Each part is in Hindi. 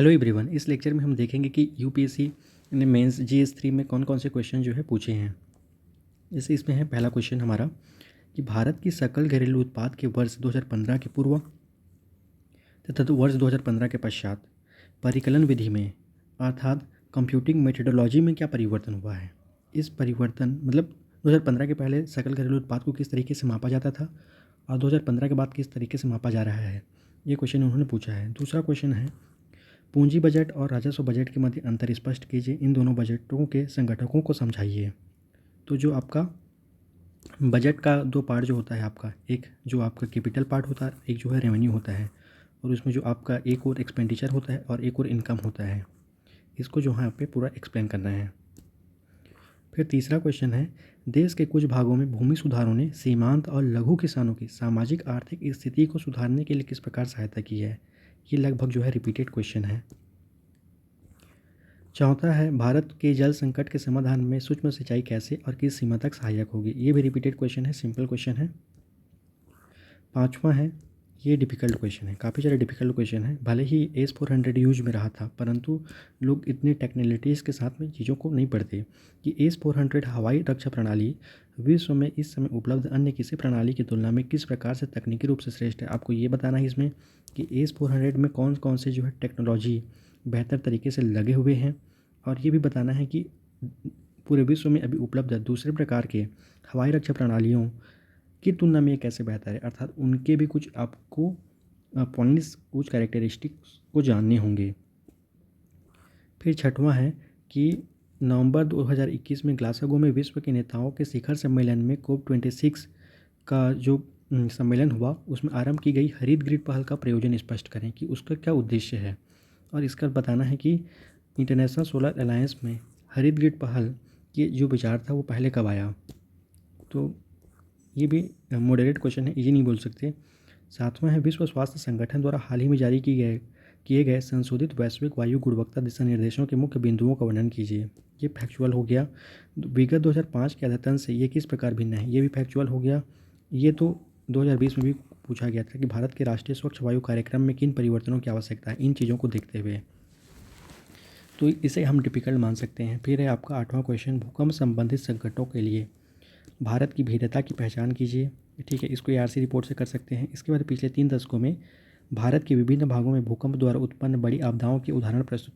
Hello everyone. इस लेक्चर में हम देखेंगे कि यूपीएससी ने मेंस जीएस 3 में कौन कौन से क्वेश्चन जो है पूछे हैं। जैसे इसमें है पहला क्वेश्चन हमारा कि भारत की सकल घरेलू उत्पाद के वर्ष 2015 के पूर्व तथा तो वर्ष 2015 के पश्चात परिकलन विधि में अर्थात कंप्यूटिंग मेथडोलॉजी में क्या परिवर्तन हुआ है। इस परिवर्तन मतलब 2015 के पहले सकल घरेलू उत्पाद को किस तरीके से मापा जाता था और 2015 के बाद किस तरीके से मापा जा रहा है, ये क्वेश्चन उन्होंने पूछा है। दूसरा क्वेश्चन है पूंजी बजट और राजस्व बजट के मध्य अंतर स्पष्ट कीजिए, इन दोनों बजटों के संगठकों को समझाइए। तो जो आपका बजट का दो पार्ट जो होता है आपका, एक जो आपका कैपिटल पार्ट होता है, एक जो है रेवेन्यू होता है, और उसमें जो आपका एक और एक्सपेंडिचर होता है और एक और इनकम होता है, इसको जो है यहाँ पे पूरा एक्सप्लेन करना है। फिर तीसरा क्वेश्चन है देश के कुछ भागों में भूमि सुधारों ने सीमांत और लघु किसानों की सामाजिक आर्थिक स्थिति को सुधारने के लिए किस प्रकार सहायता की है। ये लगभग जो है रिपीटेड क्वेश्चन है। चौथा है भारत के जल संकट के समाधान में सूक्ष्म सिंचाई कैसे और किस सीमा तक सहायक होगी। ये भी रिपीटेड क्वेश्चन है, सिंपल क्वेश्चन है। पांचवा है, ये डिफ़िकल्ट क्वेश्चन है, काफ़ी सारे डिफ़िकल्ट क्वेश्चन है। भले ही AS400 यूज में रहा था, परंतु लोग इतने टेक्निकलिटीज़ के साथ में चीज़ों को नहीं पढ़ते कि AS400 हवाई रक्षा प्रणाली विश्व में इस समय उपलब्ध अन्य किसी प्रणाली की तुलना में किस प्रकार से तकनीकी रूप से श्रेष्ठ है। आपको ये बताना है इसमें कि AS400 में कौन कौन से जो है टेक्नोलॉजी बेहतर तरीके से लगे हुए हैं, और ये भी बताना है कि पूरे विश्व में अभी उपलब्ध दूसरे प्रकार के हवाई रक्षा प्रणालियों की तुलना में ये कैसे बेहतर है, अर्थात उनके भी कुछ आपको पॉइंट्स, कुछ कैरेक्टरिस्टिक्स को जानने होंगे। फिर छठवां है कि नवंबर 2021 में ग्लासगो में विश्व के नेताओं के शिखर सम्मेलन में COP26 का जो सम्मेलन हुआ, उसमें आरंभ की गई हरित ग्रिड पहल का प्रयोजन स्पष्ट करें कि उसका क्या उद्देश्य है। और इसका बताना है कि इंटरनेशनल सोलर अलायंस में हरित ग्रिड पहल की जो विचार था वो पहले कब आया। तो ये भी मॉडरेट क्वेश्चन है, ये नहीं बोल सकते। सातवां है विश्व स्वास्थ्य संगठन द्वारा हाल ही में जारी किए गए संशोधित वैश्विक वायु गुणवत्ता दिशा निर्देशों के मुख्य बिंदुओं का वर्णन कीजिए। ये फैक्चुअल हो गया। विगत 2005 के अद्यतन से ये किस प्रकार भिन्न है, ये भी फैक्चुअल हो गया। ये तो 2020 में भी पूछा गया था कि भारत के राष्ट्रीय स्वच्छ वायु कार्यक्रम में किन परिवर्तनों की आवश्यकता है, इन चीज़ों को देखते हुए, तो इसे हम डिफिकल्ट मान सकते हैं। फिर है आपका आठवां क्वेश्चन भूकंप संबंधित संकटों के लिए भारत की भेद्यता की पहचान कीजिए। ठीक है, इसको ARC रिपोर्ट से कर सकते हैं। इसके बाद पिछले 3 दशकों में भारत के विभिन्न भागों में भूकंप द्वारा उत्पन्न बड़ी आपदाओं के उदाहरण प्रस्तुत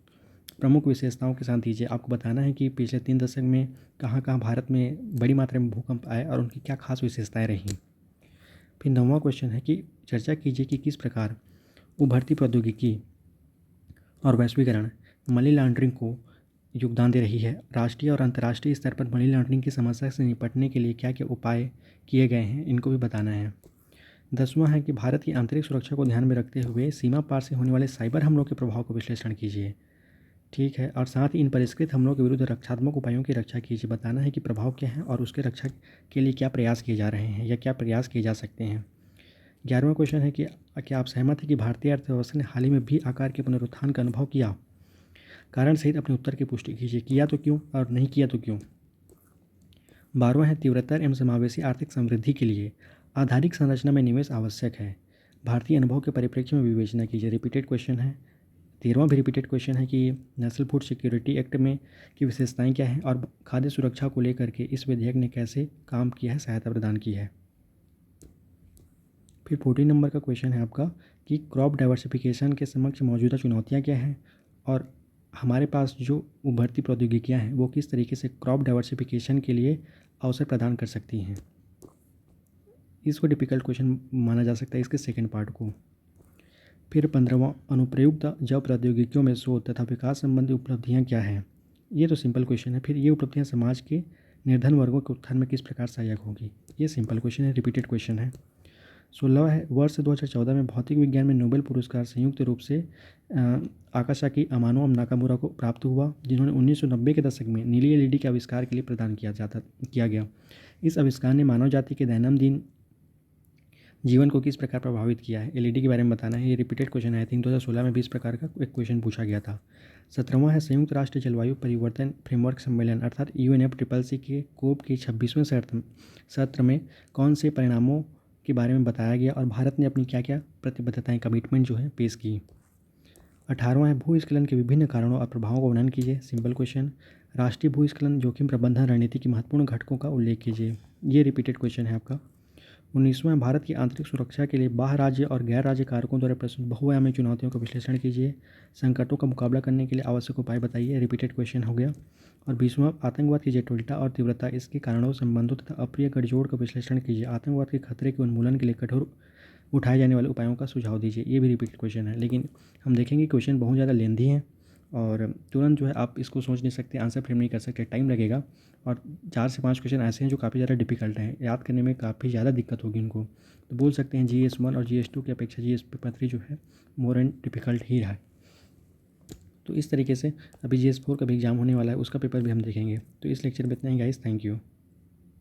प्रमुख विशेषताओं के साथ दीजिए। आपको बताना है कि पिछले 3 दशक में कहाँ कहाँ भारत में बड़ी मात्रा में भूकंप आए और उनकी क्या खास विशेषताएँ रहीं। फिर 9वां क्वेश्चन है कि चर्चा कीजिए कि किस प्रकार उभरती प्रौद्योगिकी और वैश्वीकरण मनी लॉन्ड्रिंग को योगदान दे रही है। राष्ट्रीय और अंतर्राष्ट्रीय स्तर पर मनी लॉन्ड्रिंग की समस्या से निपटने के लिए क्या क्या उपाय किए गए हैं, इनको भी बताना है। 10वां है कि भारत की आंतरिक सुरक्षा को ध्यान में रखते हुए सीमा पार से होने वाले साइबर हमलों के प्रभाव को विश्लेषण कीजिए। ठीक है, और साथ ही इन परिष्कृत हमलों के विरुद्ध रक्षात्मक उपायों की रक्षा कीजिए। बताना है कि प्रभाव क्या है और उसके रक्षा के लिए क्या प्रयास किए जा रहे हैं या क्या प्रयास किए जा सकते हैं। 11वां क्वेश्चन है कि क्या आप सहमत हैं कि भारतीय अर्थव्यवस्था ने हाल ही में भी आकार के पुनरुत्थान का अनुभव किया। कारण सहित अपने उत्तर की पुष्टि कीजिए, किया तो क्यों और नहीं किया तो क्यों। 12वां है तीव्रतर एवं समावेशी आर्थिक समृद्धि के लिए आधारिक संरचना में निवेश आवश्यक है, भारतीय अनुभव के परिप्रेक्ष्य में विवेचना कीजिए। रिपीटेड क्वेश्चन है। 13वां भी रिपीटेड क्वेश्चन है कि नेशनल फूड सिक्योरिटी एक्ट में की विशेषताएं क्या हैं और खाद्य सुरक्षा को लेकर के इस विधेयक ने कैसे काम किया है, सहायता प्रदान की है। फिर 14 नंबर का क्वेश्चन है आपका कि क्रॉप डाइवर्सिफिकेशन के समक्ष मौजूदा चुनौतियाँ क्या हैं और हमारे पास जो उभरती प्रौद्योगिकियाँ हैं वो किस तरीके से क्रॉप डाइवर्सिफिकेशन के लिए अवसर प्रदान कर सकती हैं। इसको डिफिकल्ट क्वेश्चन माना जा सकता है, इसके सेकंड पार्ट को। फिर 15वां अनुप्रयुक्त जैव प्रौद्योगिकियों में शोध तथा विकास संबंधी उपलब्धियाँ क्या हैं। ये तो सिंपल क्वेश्चन है। फिर ये उपलब्धियाँ समाज के निर्धन वर्गों के उत्थान में किस प्रकार सहायक होगी। ये सिंपल क्वेश्चन है, रिपीटेड क्वेश्चन है। 16वां है वर्ष 2014 में भौतिक विज्ञान में नोबेल पुरस्कार संयुक्त रूप से आकाशाकी अमानो और नाकामुरा को प्राप्त हुआ, जिन्होंने 1990 के दशक में नीली LED के आविष्कार के लिए प्रदान किया गया। इस आविष्कार ने मानव जाति के दैनंदिन जीवन को किस प्रकार प्रभावित किया है, LED के बारे में बताना है। ये रिपीटेड क्वेश्चन है, आई थिंक 2016 में भी इस प्रकार का एक क्वेश्चन पूछा गया था। 17वां है संयुक्त राष्ट्र जलवायु परिवर्तन फ्रेमवर्क सम्मेलन अर्थात UNFCCC के COP के 26वें सत्र में कौन से परिणामों के बारे में बताया गया और भारत ने अपनी क्या क्या प्रतिबद्धताएं, कमिटमेंट जो है पेश की। 18वां है भूस्खलन के विभिन्न कारणों और प्रभावों का वर्णन कीजिए, सिंपल क्वेश्चन। राष्ट्रीय भूस्खलन जोखिम प्रबंधन रणनीति की महत्वपूर्ण घटकों का उल्लेख कीजिए, ये रिपीटेड क्वेश्चन है आपका। 19वां भारत की आंतरिक सुरक्षा के लिए बाह्य राज्य और गैर राज्य कारकों द्वारा प्रस्तुत बहुआयामी चुनौतियों का विश्लेषण कीजिए, संकटों का मुकाबला करने के लिए आवश्यक उपाय बताइए, रिपीटेड क्वेश्चन हो गया। और 20वां आतंकवाद की जटिलता और तीव्रता, इसके कारणों, संबंधों तथा अप्रिय गठजोड़ का विश्लेषण कीजिए, आतंकवाद के खतरे के उन्मूलन के लिए कठोर उठाए जाने वाले उपायों का सुझाव दीजिए, ये भी रिपीटेड क्वेश्चन है। लेकिन हम देखेंगे क्वेश्चन बहुत ज़्यादा लेंथी हैं और तुरंत जो है आप इसको सोच नहीं सकते, आंसर फ्रेम नहीं कर सकते, टाइम लगेगा। और 4 से 5 क्वेश्चन ऐसे हैं जो काफ़ी ज़्यादा डिफिकल्ट हैं, याद करने में काफ़ी ज़्यादा दिक्कत होगी उनको। तो बोल सकते हैं GS1 और GS2 की अपेक्षा GS पेपर 3 जो है मोर एंड डिफिकल्ट ही रहा है। तो इस तरीके से अभी GS4 का भी एग्जाम होने वाला है, उसका पेपर भी हम देखेंगे। तो इस लेक्चर में इतना ही गाइस, थैंक यू।